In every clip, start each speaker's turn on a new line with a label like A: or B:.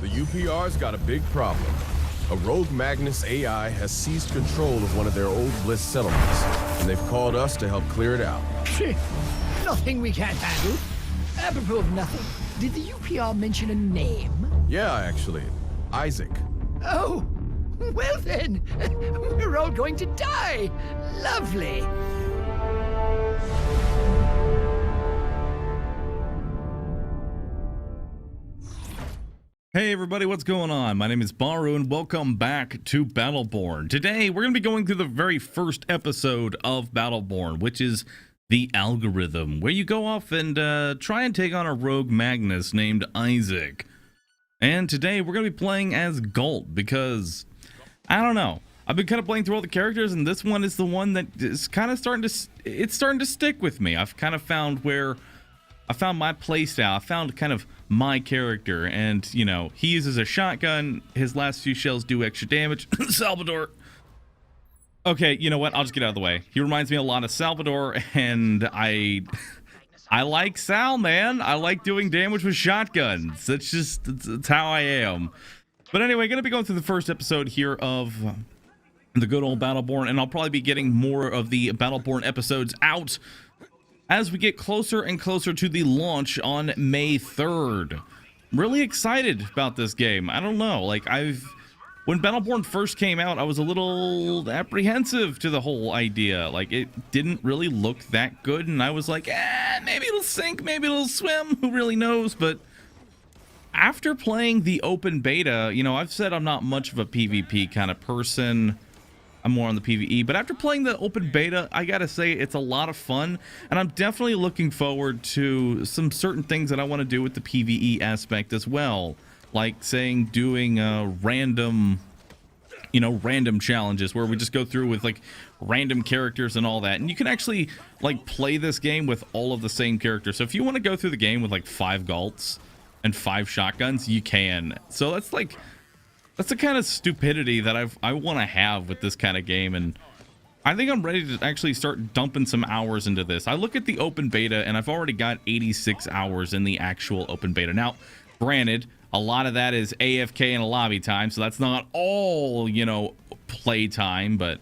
A: The UPR's got a big problem. A rogue Magnus AI has seized control of one of their old Bliss settlements, and they've called us to help clear it out.
B: Nothing we can't handle. Apropos of nothing, did the UPR mention a name?
A: Yeah, actually. Isaac.
B: Oh, well then, we're all going to die. Lovely.
C: Hey everybody, what's going on? My name is Bahroo and welcome back to Battleborn. Today we're going to be going through the very first episode of Battleborn, which is the algorithm, where you go off and try and take on a rogue Magnus named Isaac. And today we're going to be playing as Ghalt because, I don't know, I've been kind of playing through all the characters and this one is the one that is kind of starting to stick with me. I've kind of found where I found my playstyle. I found kind of my character, and you know, he uses a shotgun. His last few shells do extra damage. Salvador. Okay, you know what? I'll just get out of the way. He reminds me a lot of Salvador, and I like Sal, man. I like doing damage with shotguns. That's how I am. But anyway, gonna be going through the first episode here of the good old Battleborn, and I'll probably be getting more of the Battleborn episodes out as we get closer and closer to the launch on May 3rd. Really excited about this game. I don't know, like when Battleborn first came out, I was a little apprehensive to the whole idea. Like, it didn't really look that good, and I was like, maybe it'll sink, maybe it'll swim, who really knows? But after playing the open beta, you know, I've said I'm not much of a PvP kind of person. I'm more on the PvE, but after playing the open beta, I gotta say it's a lot of fun, and I'm definitely looking forward to some certain things that I want to do with the PvE aspect as well, like doing random challenges where we just go through with like random characters and all that, and you can actually like play this game with all of the same characters. So if you want to go through the game with like 5 Ghalts and 5 shotguns, you can. So that's the kind of stupidity that I want to have with this kind of game, and I think I'm ready to actually start dumping some hours into this. I look at the open beta, and I've already got 86 hours in the actual open beta. Now, granted, a lot of that is AFK and lobby time, so that's not all, you know, play time, but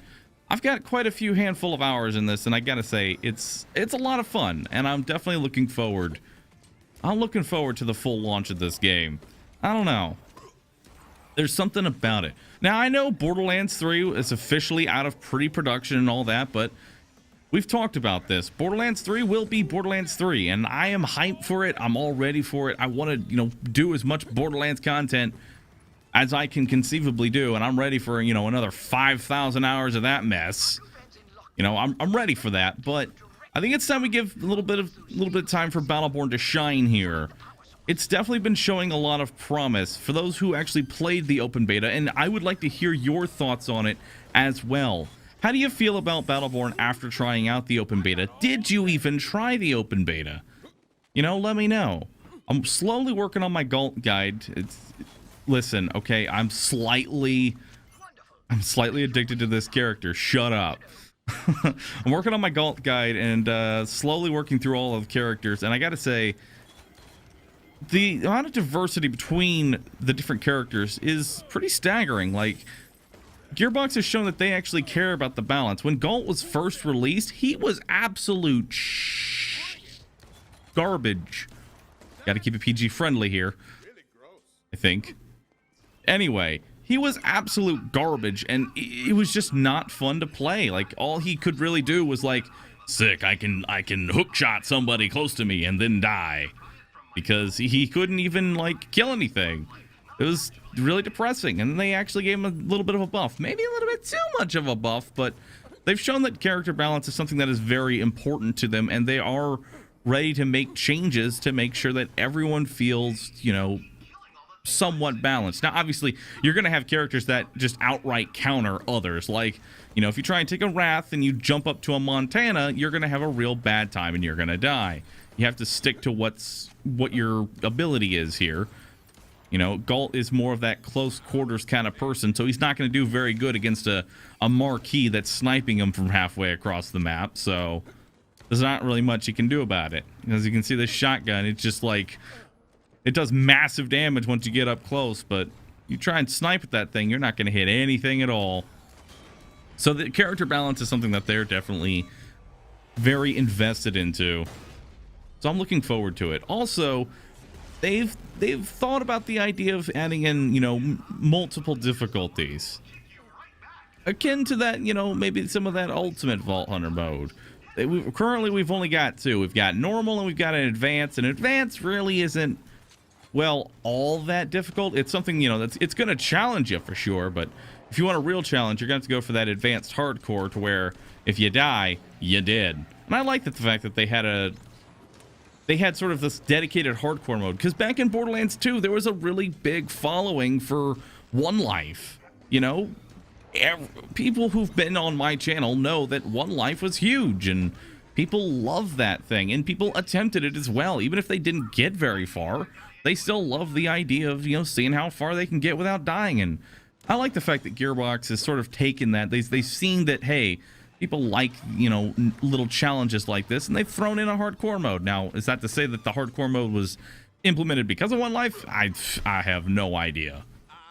C: I've got quite a few handful of hours in this, and I gotta say, it's a lot of fun, and I'm definitely looking forward. I'm looking forward to the full launch of this game. I don't know. There's something about it. Now, I know Borderlands 3 is officially out of pre-production and all that, but we've talked about this. Borderlands 3 will be Borderlands 3, and I am hyped for it. I'm all ready for it. I want to, you know, do as much Borderlands content as I can conceivably do, and I'm ready for, you know, another 5,000 hours of that mess. You know, I'm ready for that, but I think it's time we give a little bit of time for Battleborn to shine here. It's definitely been showing a lot of promise for those who actually played the open beta, and I would like to hear your thoughts on it as well. How do you feel about Battleborn after trying out the open beta? Did you even try the open beta? You know, let me know. I'm slowly working on my Ghalt guide. Listen, okay, I'm slightly addicted to this character. Shut up. I'm working on my Ghalt guide and slowly working through all of the characters, and I gotta say, the amount of diversity between the different characters is pretty staggering. Like, Gearbox has shown that they actually care about the balance. When Ghalt was first released, he was absolute garbage. Gotta keep it PG friendly here, I think. Anyway, he was absolute garbage, and it was just not fun to play. Like, all he could really do was like, sick, I can hookshot somebody close to me and then die. Because he couldn't even, like, kill anything. It was really depressing. And they actually gave him a little bit of a buff. Maybe a little bit too much of a buff, but they've shown that character balance is something that is very important to them, and they are ready to make changes to make sure that everyone feels, you know, somewhat balanced. Now, obviously, you're going to have characters that just outright counter others. Like, you know, if you try and take a Wrath and you jump up to a Montana, you're going to have a real bad time and you're going to die. You have to stick to what your ability is here. You know, Ghalt is more of that close quarters kind of person, so he's not going to do very good against a marquee that's sniping him from halfway across the map. So there's not really much he can do about it. As you can see, this shotgun, it's just like it does massive damage once you get up close, but you try and snipe at that thing, you're not going to hit anything at all. So the character balance is something that they're definitely very invested into. So I'm looking forward to it. Also, they've thought about the idea of adding in, you know, multiple difficulties. Akin to that, you know, maybe some of that ultimate Vault Hunter mode. Currently, we've only got two. We've got normal and we've got an advanced. And advanced really isn't, well, all that difficult. It's something, you know, it's going to challenge you for sure. But if you want a real challenge, you're going to have to go for that advanced hardcore to where if you die, you did. And I like the fact that they had sort of this dedicated hardcore mode. Because back in Borderlands 2, there was a really big following for One Life. You know, people who've been on my channel know that One Life was huge. And people love that thing. And people attempted it as well. Even if they didn't get very far, they still love the idea of, you know, seeing how far they can get without dying. And I like the fact that Gearbox has sort of taken that. They've seen that, hey, people like, you know, little challenges like this, and they've thrown in a hardcore mode. Now, is that to say that the hardcore mode was implemented because of One Life? I have no idea.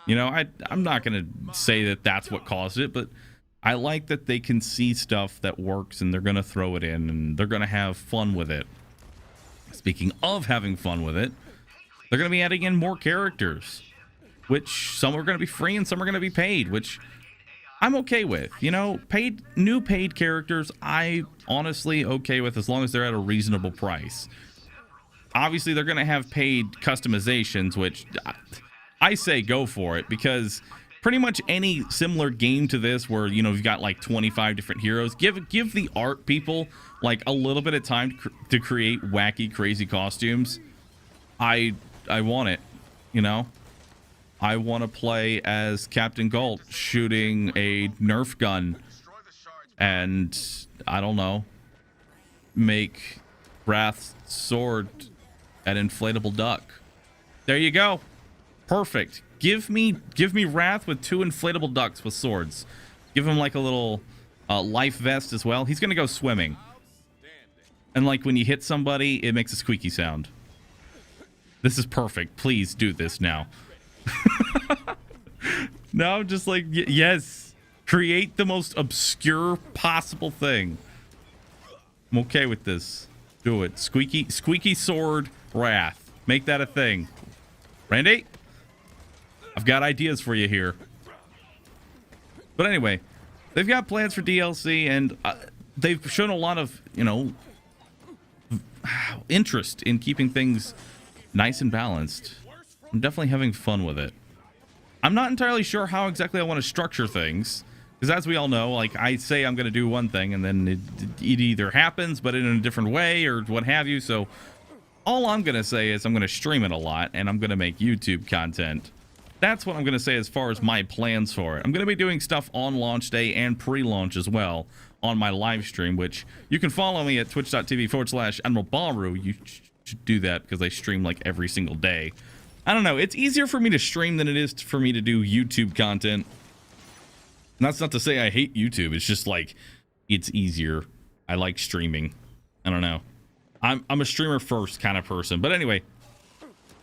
C: You know, I'm not going to say that that's what caused it, but I like that they can see stuff that works, and they're going to throw it in, and they're going to have fun with it. Speaking of having fun with it, they're going to be adding in more characters, which some are going to be free and some are going to be paid, which I'm okay with. You know, new paid characters, I honestly okay with as long as they're at a reasonable price. Obviously, they're going to have paid customizations, which I say go for it, because pretty much any similar game to this where, you know, you've got like 25 different heroes, give the art people like a little bit of time to create wacky, crazy costumes. I want it, you know? I want to play as Captain Ghalt shooting a Nerf gun and, I don't know, make Wrath's sword an inflatable duck. There you go. Perfect. Give me Wrath with 2 inflatable ducks with swords. Give him like a little life vest as well. He's going to go swimming. And like when you hit somebody, it makes a squeaky sound. This is perfect. Please do this now. No, just like, yes. Create the most obscure possible thing. I'm okay with this. Do it. Squeaky sword Wrath. Make that a thing. Randy? I've got ideas for you here. But anyway, they've got plans for DLC, and they've shown a lot of, you know, interest in keeping things nice and balanced. I'm definitely having fun with it. I'm not entirely sure how exactly I want to structure things, because as we all know, like, I say I'm going to do one thing, and then it either happens, but in a different way, or what have you. So all I'm going to say is I'm going to stream it a lot, and I'm going to make YouTube content. That's what I'm going to say as far as my plans for it. I'm going to be doing stuff on launch day and pre-launch as well on my live stream, which you can follow me at twitch.tv/Admiral Bahroo. You should do that because I stream like every single day. I don't know. It's easier for me to stream than it is for me to do YouTube content. And that's not to say I hate YouTube. It's just like, it's easier. I like streaming. I don't know. I'm a streamer first kind of person. But anyway,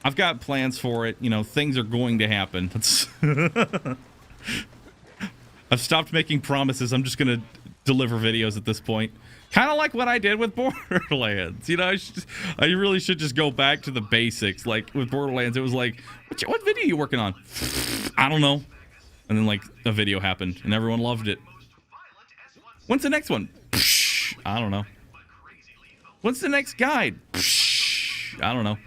C: I've got plans for it. You know, things are going to happen. I've stopped making promises. I'm just going to deliver videos at this point. Kind of like what I did with Borderlands. You know, I really should just go back to the basics. Like with Borderlands, it was like, what video are you working on? I don't know. And then like a video happened and everyone loved it. When's the next one? I don't know. What's the next guide? I don't know.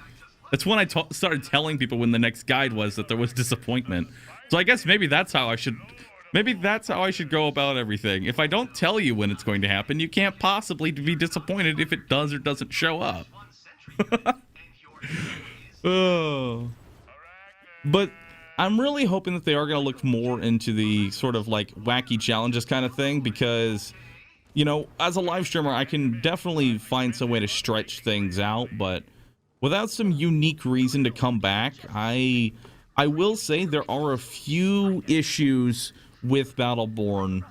C: That's when I started telling people when the next guide was, that there was disappointment. So I guess maybe that's how I should go about everything. If I don't tell you when it's going to happen, you can't possibly be disappointed if it does or doesn't show up. Oh. But I'm really hoping that they are going to look more into the sort of like wacky challenges kind of thing, because, you know, as a live streamer, I can definitely find some way to stretch things out, but without some unique reason to come back, I will say there are a few issues with Battleborn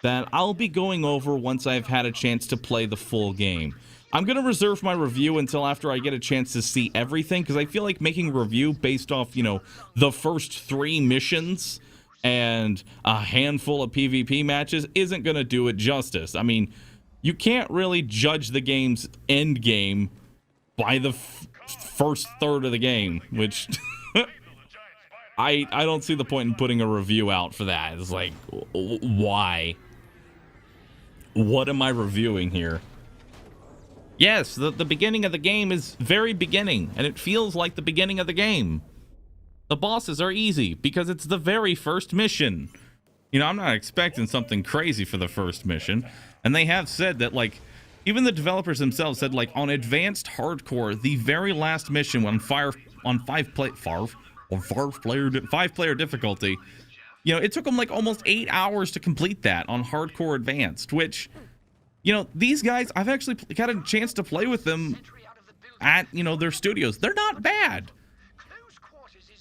C: that I'll be going over once I've had a chance to play the full game. I'm going to reserve my review until after I get a chance to see everything, because I feel like making a review based off, you know, the first 3 missions and a handful of PvP matches isn't going to do it justice. I mean, you can't really judge the game's end game by the first third of the game, which I don't see the point in putting a review out for that. It's like, why? What am I reviewing here? Yes, the beginning of the game is very beginning, and it feels like the beginning of the game. The bosses are easy because it's the very first mission. You know, I'm not expecting something crazy for the first mission. And they have said that, like, even the developers themselves said, like, on advanced hardcore, the very last mission on 5-player difficulty, you know, it took them like almost 8 hours to complete that on hardcore advanced, which, you know, these guys, I've actually got a chance to play with them at, you know, their studios. They're not bad.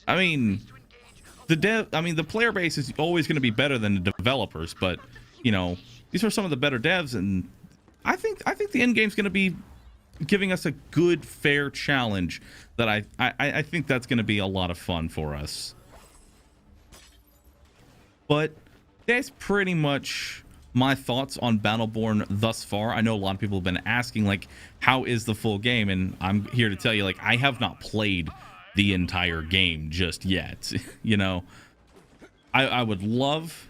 C: I mean, the player base is always going to be better than the developers, but, you know, these are some of the better devs, and I think the end game's going to be giving us a good, fair challenge that I think that's going to be a lot of fun for us. But that's pretty much my thoughts on Battleborn thus far. I know a lot of people have been asking, like, how is the full game? And I'm here to tell you, like, I have not played the entire game just yet. You know, I'd love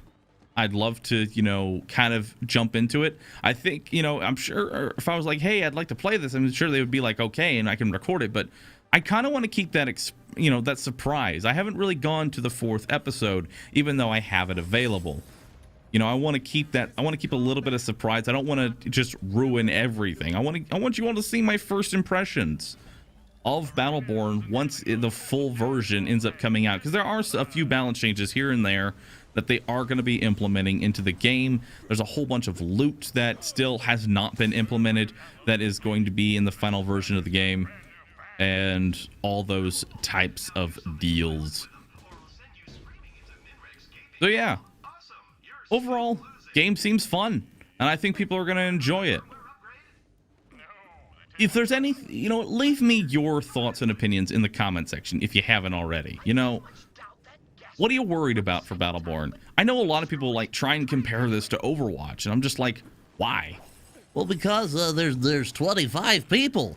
C: to, you know, kind of jump into it. I think, you know, I'm sure if I was like, hey, I'd like to play this, I'm sure they would be like, okay, and I can record it. But I kind of want to keep that, you know, that surprise. I haven't really gone to the 4th episode, even though I have it available. You know, I want to keep that. I want to keep a little bit of surprise. I don't want to just ruin everything. I want you all to see my first impressions of Battleborn once the full version ends up coming out, because there are a few balance changes here and there that they are going to be implementing into the game. There's a whole bunch of loot that still has not been implemented that is going to be in the final version of the game, and all those types of deals. So yeah, overall, game seems fun, and I think people are going to enjoy it. If there's any, you know, leave me your thoughts and opinions in the comment section if you haven't already. You know, what are you worried about for Battleborn? I know a lot of people like try and compare this to Overwatch, and I'm just like, why?
D: Well, because there's 25 people,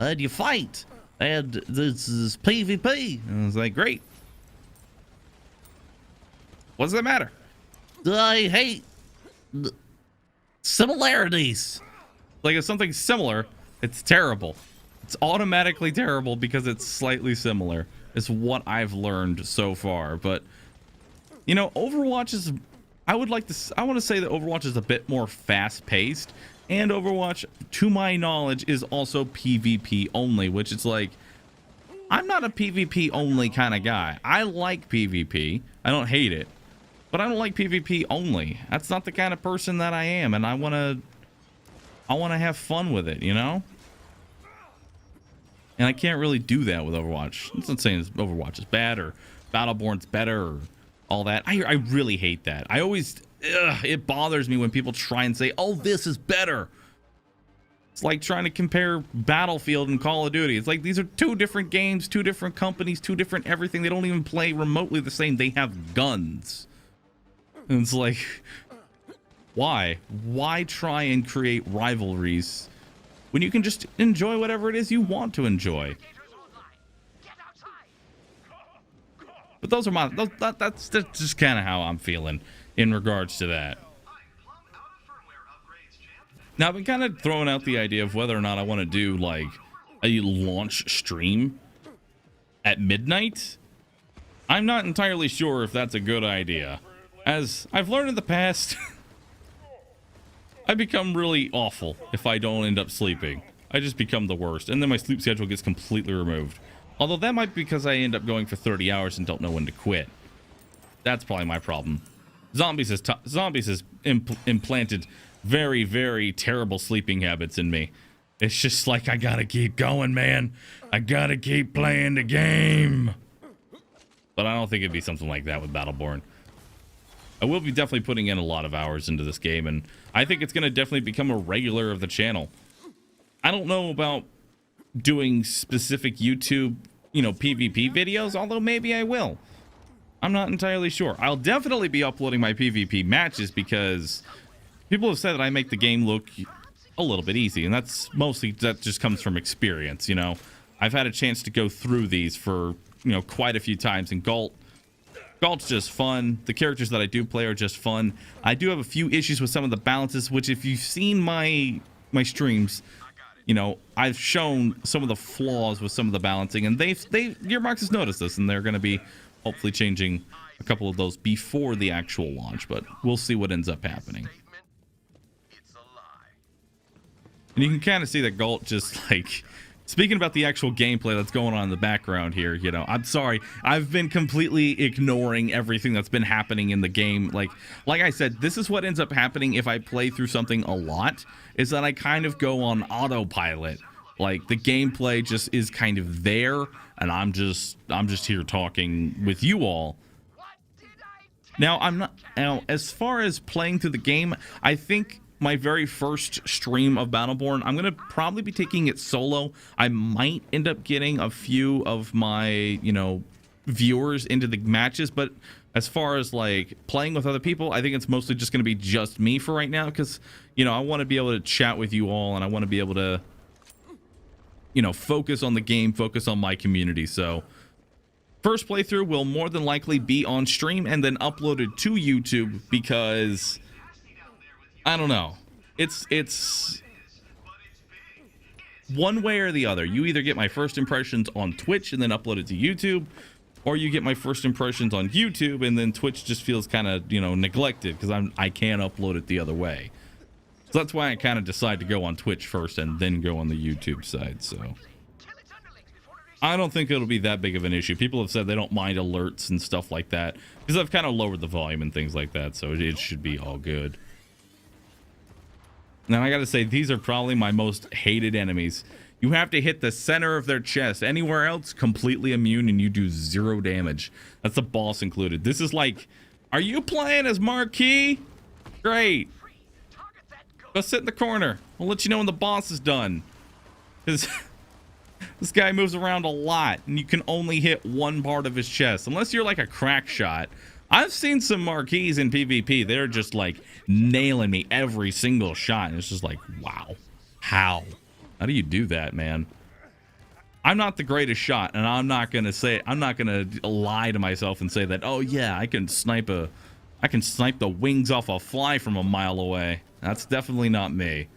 D: and you fight, and this is PvP.
C: And I was like, great. What does that matter?
D: I hate similarities.
C: Like, if something's similar, it's terrible. It's automatically terrible because it's slightly similar. It's what I've learned so far. But, you know, Overwatch is, I want to say that Overwatch is a bit more fast-paced, and Overwatch, to my knowledge, is also PvP only, which is like, I'm not a PvP only kind of guy. I like PvP. I don't hate it, but I don't like PvP only. That's not the kind of person that I am, and I want to have fun with it, you know? And I can't really do that with Overwatch. It's not saying Overwatch is bad or Battleborn's better or all that. I really hate that. I always, it bothers me when people try and say, oh, this is better. It's like trying to compare Battlefield and Call of Duty. It's like these are 2 different games, 2 different companies, 2 different everything. They don't even play remotely the same. They have guns. And it's like, why? Why try and create rivalries when you can just enjoy whatever it is you want to enjoy? But those are that's just kind of how I'm feeling in regards to that. Now, I've been kind of throwing out the idea of whether or not I want to do like a launch stream at midnight. I'm not entirely sure if that's a good idea. As I've learned in the past, I become really awful if I don't end up sleeping. I just become the worst, and then my sleep schedule gets completely removed. Although that might be because I end up going for 30 hours and don't know when to quit. That's probably my problem. Zombies has implanted very, very terrible sleeping habits in me. It's just like, I gotta keep going, man. I gotta keep playing the game. But I don't think it'd be something like that with Battleborn. I will be definitely putting in a lot of hours into this game, and I think it's going to definitely become a regular of the channel. I don't know about doing specific YouTube, you know, PvP videos, although maybe I will. I'm not entirely sure. I'll definitely be uploading my PvP matches because people have said that I make the game look a little bit easy, and that's mostly, that just comes from experience, you know. I've had a chance to go through these for, you know, quite a few times, and Galt's just fun. The characters that I do play are just fun. I do have a few issues with some of the balances, which if you've seen my streams, you know, I've shown some of the flaws with some of the balancing, and Gearbox has noticed this, and they're going to be hopefully changing a couple of those before the actual launch, but we'll see what ends up happening. And you can kind of see that Ghalt just, like, speaking about the actual gameplay that's going on in the background here, you know, I'm sorry, I've been completely ignoring everything that's been happening in the game. Like I said, this is what ends up happening if I play through something a lot, is that I kind of go on autopilot. Like, the gameplay just is kind of there, and I'm just here talking with you all. Now, as far as playing through the game, I think my very first stream of Battleborn, I'm going to probably be taking it solo. I might end up getting a few of my, you know, viewers into the matches, but as far as, like, playing with other people, I think it's mostly just going to be just me for right now, because, you know, I want to be able to chat with you all, and I want to be able to, you know, focus on the game, focus on my community. So first playthrough will more than likely be on stream and then uploaded to YouTube, because I don't know, it's one way or the other. You either get my first impressions on Twitch and then upload it to YouTube, or you get my first impressions on YouTube and then Twitch just feels kind of, you know, neglected because I can't upload it the other way. So that's why I kind of decide to go on Twitch first and then go on the YouTube side. So I don't think it'll be that big of an issue. People have said they don't mind alerts and stuff like that because I've kind of lowered the volume and things like that, so it should be all good. Now, I gotta say, these are probably my most hated enemies. You have to hit the center of their chest. Anywhere else, completely immune, and you do 0 damage. That's the boss included. This is like, are you playing as Marquis? Great. Go sit in the corner. We'll let you know when the boss is done. Because this guy moves around a lot, and you can only hit one part of his chest. Unless you're like a crack shot. I've seen some Marquis in PvP. They're just like nailing me every single shot. And it's just like, wow. How do you do that, man? I'm not the greatest shot, and I'm not gonna lie to myself and say that, oh yeah, I can snipe the wings off a fly from a mile away. That's definitely not me.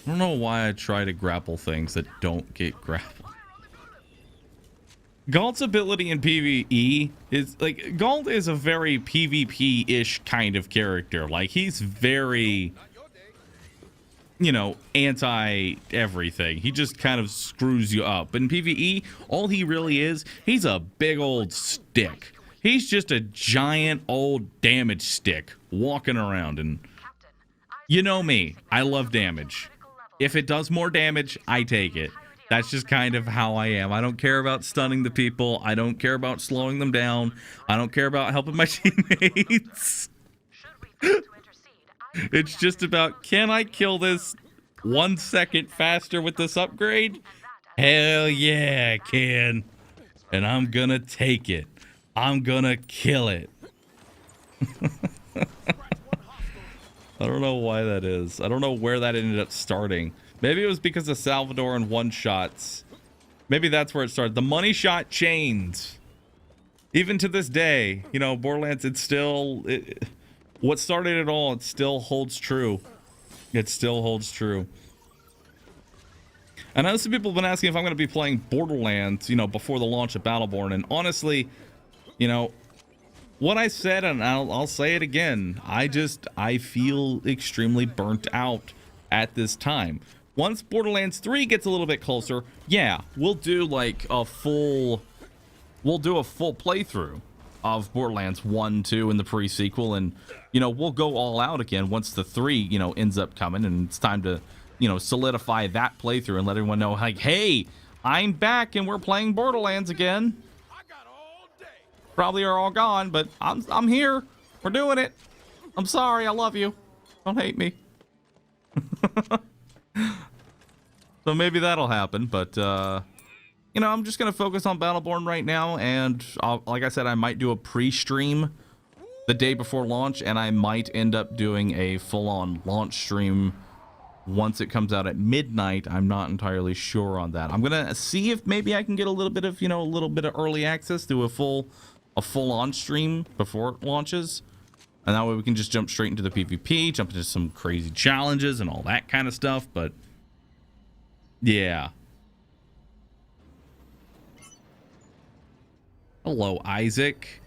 C: I don't know why I try to grapple things that don't get grappled. Galt's ability in PvE is like, Ghalt is a very PvP-ish kind of character. Like, he's very, you know, anti-everything. He just kind of screws you up. In PvE, all he really is, he's a big old stick. He's just a giant old damage stick walking around. And you know me, I love damage. If it does more damage, I take it. That's just kind of how I am. I don't care about stunning the people. I don't care about slowing them down. I don't care about helping my teammates. It's just about, can I kill this 1 second faster with this upgrade? Hell yeah, I can. And I'm gonna take it. I'm gonna kill it. I don't know why that is. I don't know where that ended up starting. Maybe it was because of Salvadoran one-shots. Maybe that's where it started. The money shot chains. Even to this day, you know, Borderlands, it's still... what started it all, it still holds true. It still holds true. And I know some people have been asking if I'm going to be playing Borderlands, you know, before the launch of Battleborn. And honestly, you know, what I said, and I'll say it again, I feel extremely burnt out at this time. Once Borderlands 3 gets a little bit closer, yeah, we'll do like a full playthrough of Borderlands 1, 2, and the pre-sequel, and, you know, we'll go all out again once the 3, you know, ends up coming, and it's time to, you know, solidify that playthrough and let everyone know, like, hey, I'm back and we're playing Borderlands again. Probably are all gone, but I'm here. We're doing it. I'm sorry. I love you. Don't hate me. So maybe that'll happen, but you know, I'm just gonna focus on Battleborn right now, and like I said, I might do a pre-stream the day before launch, and I might end up doing a full-on launch stream once it comes out at midnight. I'm not entirely sure on that. I'm gonna see if maybe I can get a little bit of, you know, a little bit of early access to a full-on stream before it launches, and that way we can just jump straight into the PvP, jump into some crazy challenges and all that kind of stuff. But yeah. Hello, Isaac.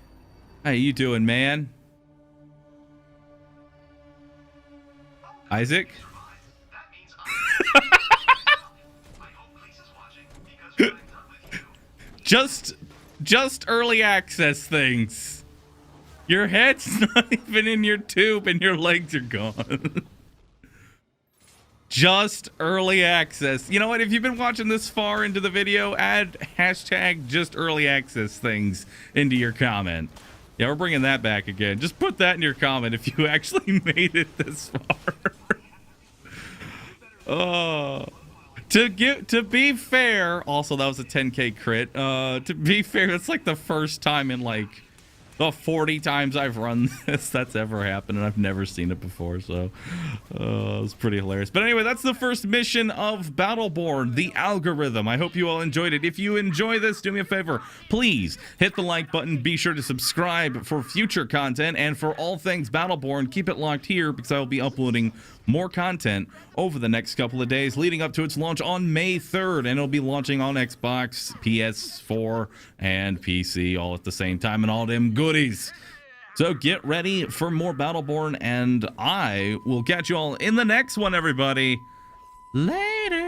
C: How you doing, man? Isaac? just early access things. Your head's not even in your tube and your legs are gone. Just early access. You know what? If you've been watching this far into the video, add hashtag just early access things into your comment. Yeah, we're bringing that back again. Just put that in your comment if you actually made it this far. Oh. To be fair, also that was a 10K crit. To be fair, that's like the first time in like the 40 times I've run this that's ever happened, and I've never seen it before, so it was pretty hilarious. But anyway, that's the first mission of Battleborn, the algorithm. I hope you all enjoyed it. If you enjoy this, do me a favor, please hit the like button. Be sure to subscribe for future content, and for all things Battleborn, keep it locked here because I will be uploading more content over the next couple of days leading up to its launch on May 3rd, and it'll be launching on Xbox, PS4, and PC all at the same time, and all them goodies. So get ready for more Battleborn, and I will catch you all in the next one, everybody. Later.